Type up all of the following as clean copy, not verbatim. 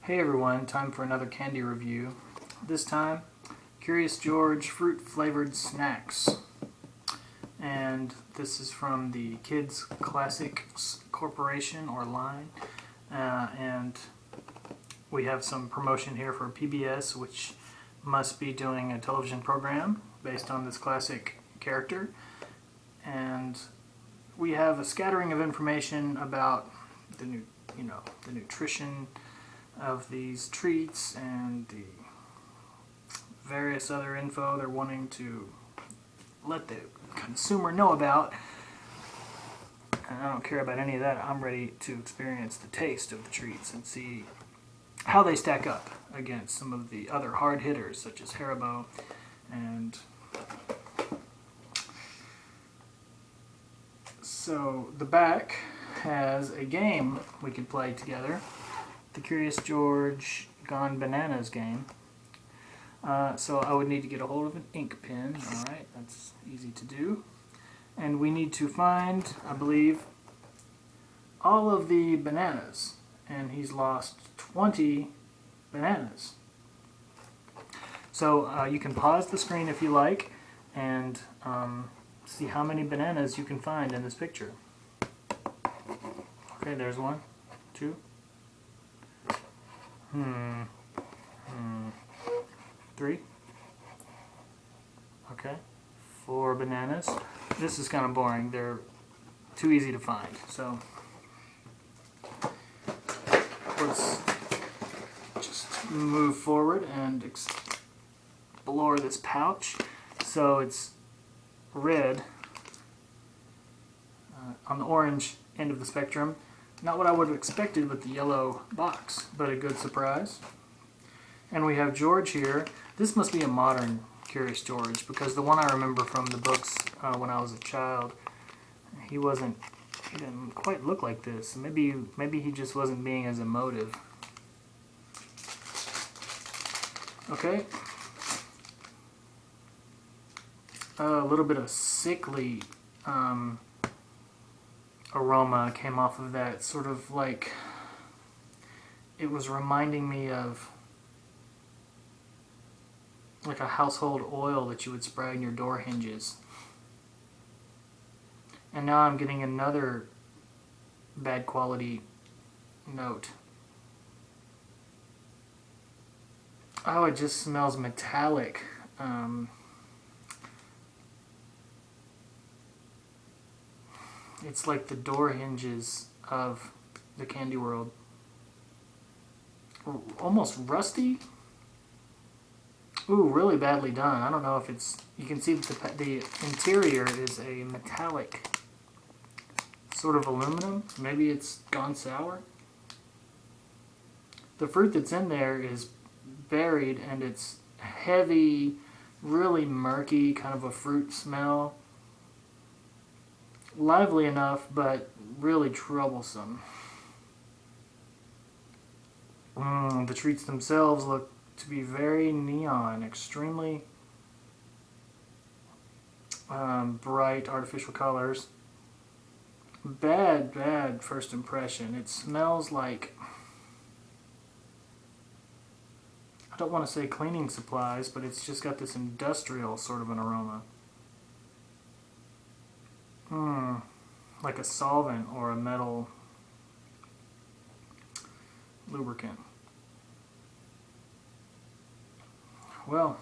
Hey everyone, time for another candy review. This time, Curious George Fruit Flavored Snacks. And this is from the Kids Classics Corporation or line. And we have some promotion here for PBS, which must be doing a television program based on this classic character. And we have a scattering of information about the nutrition of these treats and the various other info they're wanting to let the consumer know about. And I don't care about any of that. I'm ready to experience the taste of the treats and see how they stack up against some of the other hard hitters such as Haribo. And so the back has a game we could play together. The Curious George Gone Bananas game. So I would need to get a hold of an ink pen. Alright, that's easy to do. And we need to find, I believe, all of the bananas. And he's lost 20 bananas. So you can pause the screen if you like and see how many bananas you can find in this picture. Okay, there's one, two. 3. Okay. 4 bananas. This is kind of boring. They're too easy to find. So let's just move forward and explore this pouch. So it's red on the orange end of the spectrum. Not what I would have expected with the yellow box, but a good surprise. And we have George here. This must be a modern Curious George, because the one I remember from the books when I was a child, he didn't quite look like this. Maybe he just wasn't being as emotive. Okay. A little bit of sickly aroma came off of that, sort of like it was reminding me of like a household oil that you would spray on your door hinges. And now I'm getting another bad quality note. Oh, it just smells metallic. It's like the door hinges of the candy world. Almost rusty. Ooh, really badly done. I don't know if it's... You can see that the interior is a metallic sort of aluminum. Maybe it's gone sour. The fruit that's in there is buried and it's heavy, really murky, kind of a fruit smell. Lively enough, but really troublesome. The treats themselves look to be very neon, extremely bright artificial colors. Bad first impression. It smells like, I don't want to say cleaning supplies, but it's just got this industrial sort of an aroma. Like a solvent or a metal lubricant. Well,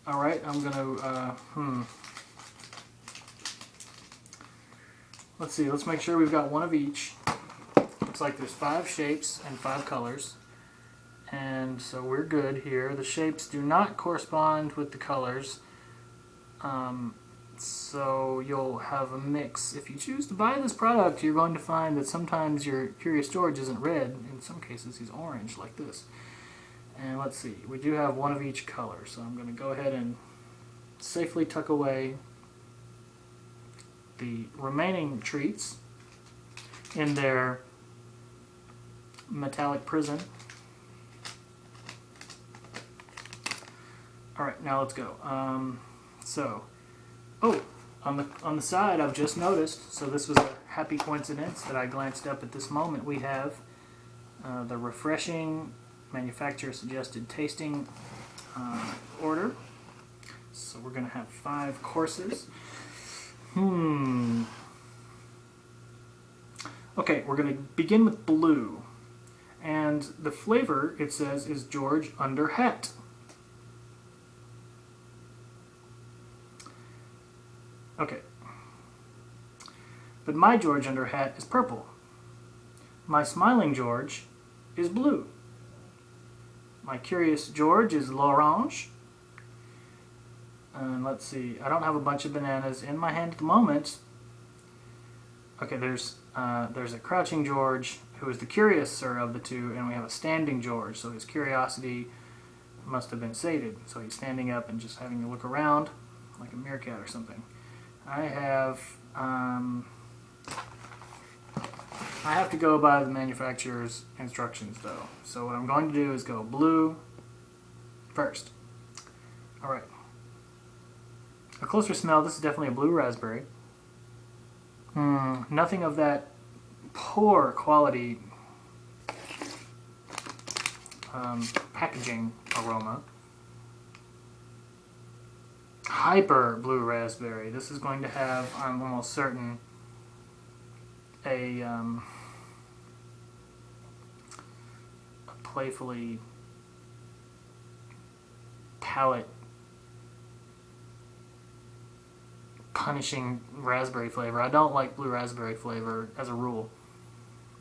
alright, I'm gonna, let's see, let's make sure we've got one of each. Looks like there's 5 shapes and 5 colors. And so we're good here. The shapes do not correspond with the colors. So you'll have a mix. If you choose to buy this product, you're going to find that sometimes your Curious George isn't red. In some cases, he's orange, like this. And let's see, we do have one of each color. So I'm going to go ahead and safely tuck away the remaining treats in their metallic prison. Alright, now let's go. On the side, I've just noticed, so this was a happy coincidence that I glanced up at this moment, we have the refreshing manufacturer suggested tasting order. So we're going to have 5 courses. Okay, we're going to begin with blue. And the flavor, it says, is George Under Hat. Okay. But my George Under Hat is purple. My Smiling George is blue. My Curious George is l'orange. And let's see, I don't have a bunch of bananas in my hand at the moment. Okay, there's a Crouching George, who is the curiouser of the two, and we have a Standing George, so his curiosity must have been sated. So he's standing up and just having to look around like a meerkat or something. I have to go by the manufacturer's instructions, though. So what I'm going to do is go blue first. All right. A closer smell, this is definitely a blue raspberry. Nothing of that poor quality packaging aroma. Hyper blue raspberry. This is going to have, I'm almost certain, a playfully palate punishing raspberry flavor. I don't like blue raspberry flavor as a rule.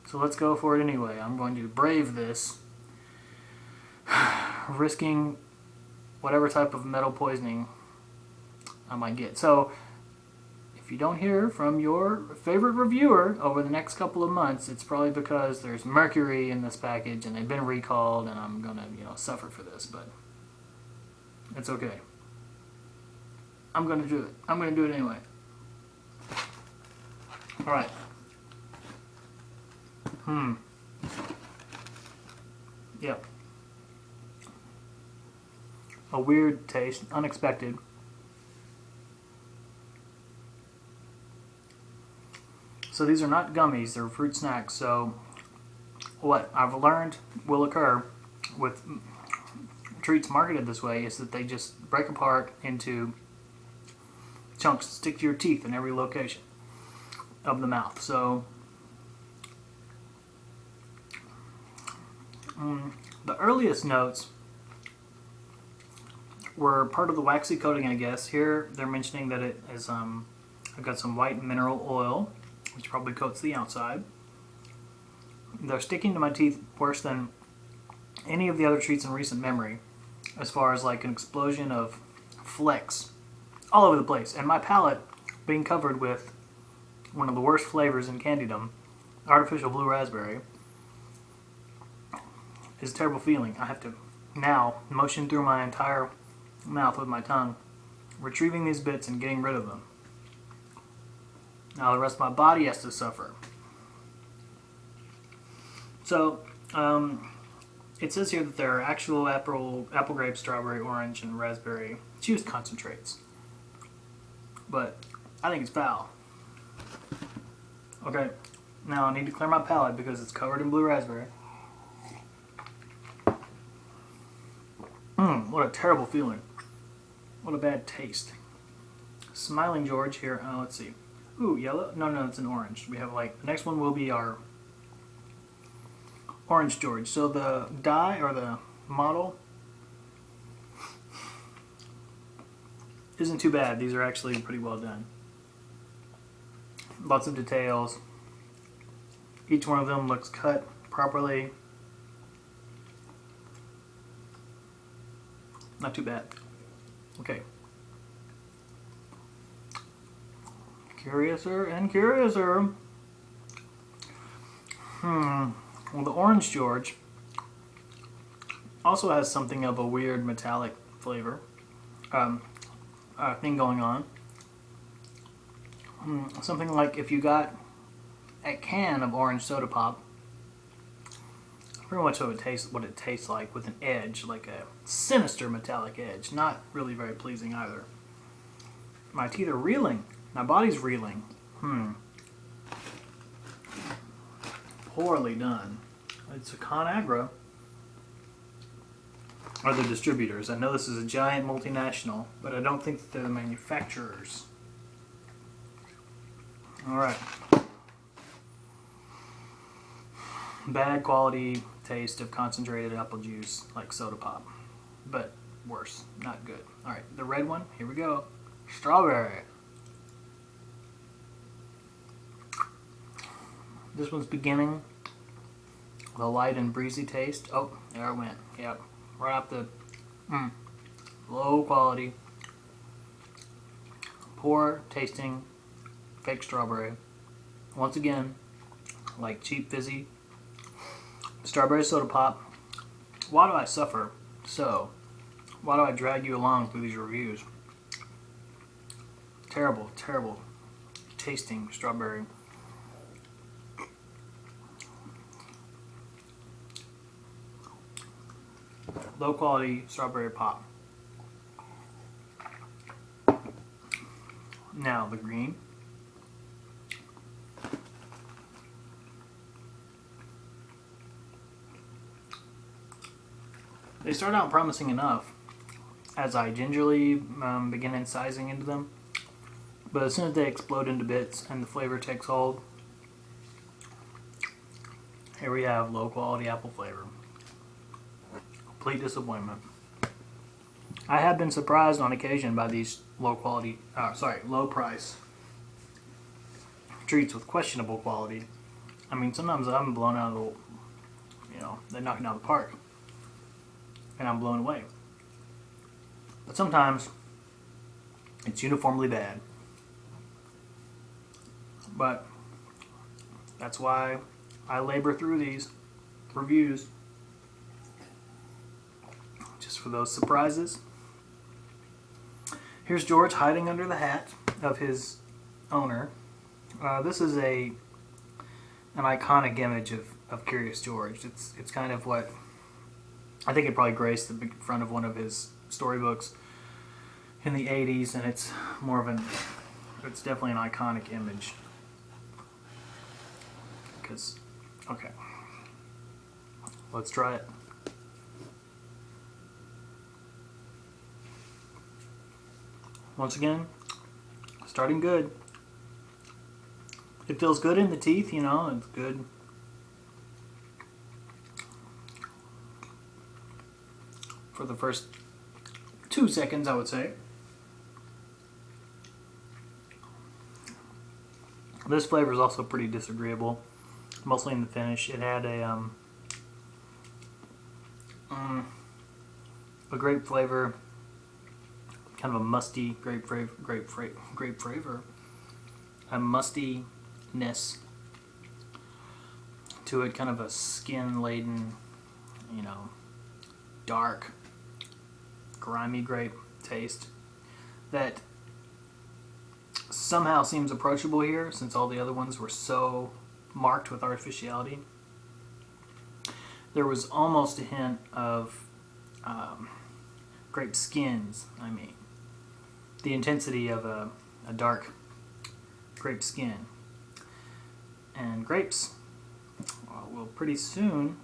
So let's go for it anyway. I'm going to brave this, risking whatever type of metal poisoning I might get. So if you don't hear from your favorite reviewer over the next couple of months, it's probably because there's mercury in this package and they've been recalled, and I'm gonna, suffer for this, but it's okay. I'm gonna do it. I'm gonna do it anyway. All right. Yep. A weird taste, unexpected. So these are not gummies, they're fruit snacks. So what I've learned will occur with treats marketed this way is that they just break apart into chunks that stick to your teeth in every location of the mouth. So the earliest notes were part of the waxy coating, I guess. Here they're mentioning that it is, I've got some white mineral oil, which probably coats the outside. They're sticking to my teeth worse than any of the other treats in recent memory, as far as like an explosion of flecks all over the place. And my palate being covered with one of the worst flavors in candydom, artificial blue raspberry, is a terrible feeling. I have to now motion through my entire mouth with my tongue, retrieving these bits and getting rid of them. Now the rest of my body has to suffer. So, it says here that there are actual apple grape, strawberry, orange, and raspberry juice concentrates. But I think it's foul. Okay, now I need to clear my palate because it's covered in blue raspberry. What a terrible feeling. What a bad taste. Smiling George here. Oh, let's see. Ooh, yellow? No, it's an orange. We have the next one will be our Orange George. So the die, or the model, isn't too bad. These are actually pretty well done. Lots of details. Each one of them looks cut properly. Not too bad. Okay. Curiouser and curiouser. Well, the Orange George also has something of a weird metallic flavor thing going on. Something like if you got a can of orange soda pop, pretty much what it tastes like, with an edge, like a sinister metallic edge. Not really very pleasing either. My teeth are reeling. My body's reeling. Poorly done. It's a ConAgra. Are the distributors. I know this is a giant multinational, but I don't think that they're the manufacturers. Alright. Bad quality taste of concentrated apple juice, like soda pop. But worse. Not good. Alright, the red one. Here we go. Strawberry. This one's beginning with a light and breezy taste. Oh, there it went. Yep. Right off the low quality, poor tasting fake strawberry. Once again, like cheap fizzy strawberry soda pop. Why do I suffer so? Why do I drag you along through these reviews? Terrible, terrible tasting strawberry. Low quality strawberry pop. Now the green. They start out promising enough as I gingerly begin incising into them, but as soon as they explode into bits and the flavor takes hold, here we have low quality apple flavor. Complete disappointment. I have been surprised on occasion by these low price treats with questionable quality. I mean, sometimes I'm blown out of the, they knock it out of the park, and I'm blown away. But sometimes it's uniformly bad. But that's why I labor through these reviews. Just for those surprises. Here's George hiding under the hat of his owner. This is an iconic image of Curious George. It's kind of what I think it probably graced the front of one of his storybooks in the 80s, and it's definitely an iconic image. Okay, let's try it. Once again, starting good. It feels good in the teeth, it's good. For the first 2 seconds, I would say. This flavor is also pretty disagreeable, mostly in the finish. It had a grape flavor, kind of a musty grape flavor, a mustiness to it, kind of a skin-laden, dark, grimy grape taste that somehow seems approachable here, since all the other ones were so marked with artificiality. There was almost a hint of grape skins. I mean, the intensity of a dark grape skin. And grapes will pretty soon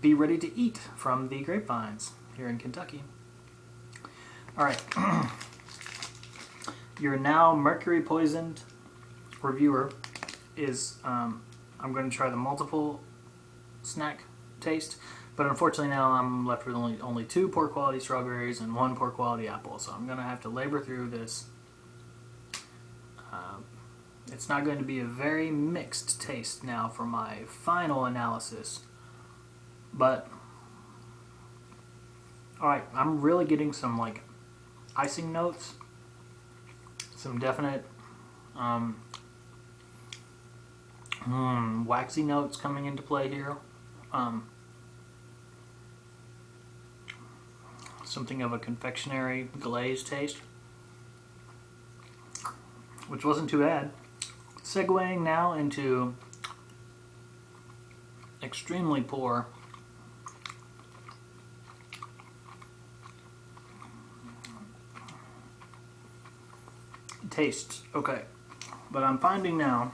be ready to eat from the grapevines here in Kentucky. Alright. Your now mercury poisoned reviewer is, I'm going to try the multiple snack taste, but unfortunately now I'm left with only 2 poor quality strawberries and 1 poor quality apple, so I'm going to have to labor through this. It's not going to be a very mixed taste now for my final analysis, but alright, I'm really getting some icing notes, some definite waxy notes coming into play here. Something of a confectionery glaze taste, which wasn't too bad. Segueing now into extremely poor taste. Okay, but I'm finding now,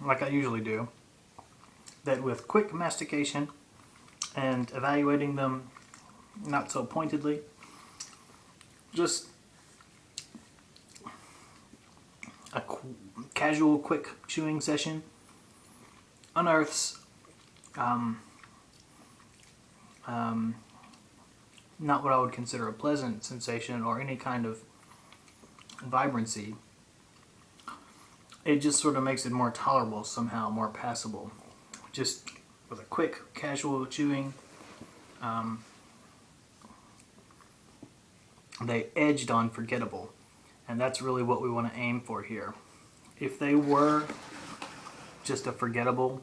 like I usually do, that with quick mastication and evaluating them not so pointedly, just a casual, quick chewing session unearths not what I would consider a pleasant sensation or any kind of vibrancy. It just sort of makes it more tolerable somehow, more passable. Just with a quick, casual chewing, they edged on forgettable. And that's really what we want to aim for here. If they were just a forgettable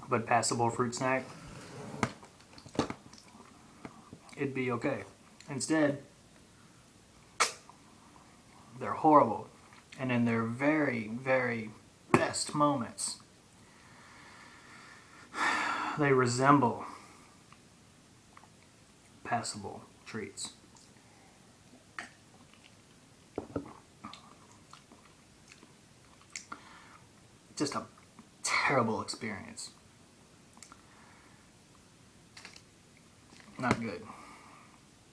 but passable fruit snack, it'd be okay. Instead, they're horrible. And in their very, very best moments, they resemble passable treats. Just a terrible experience. Not good.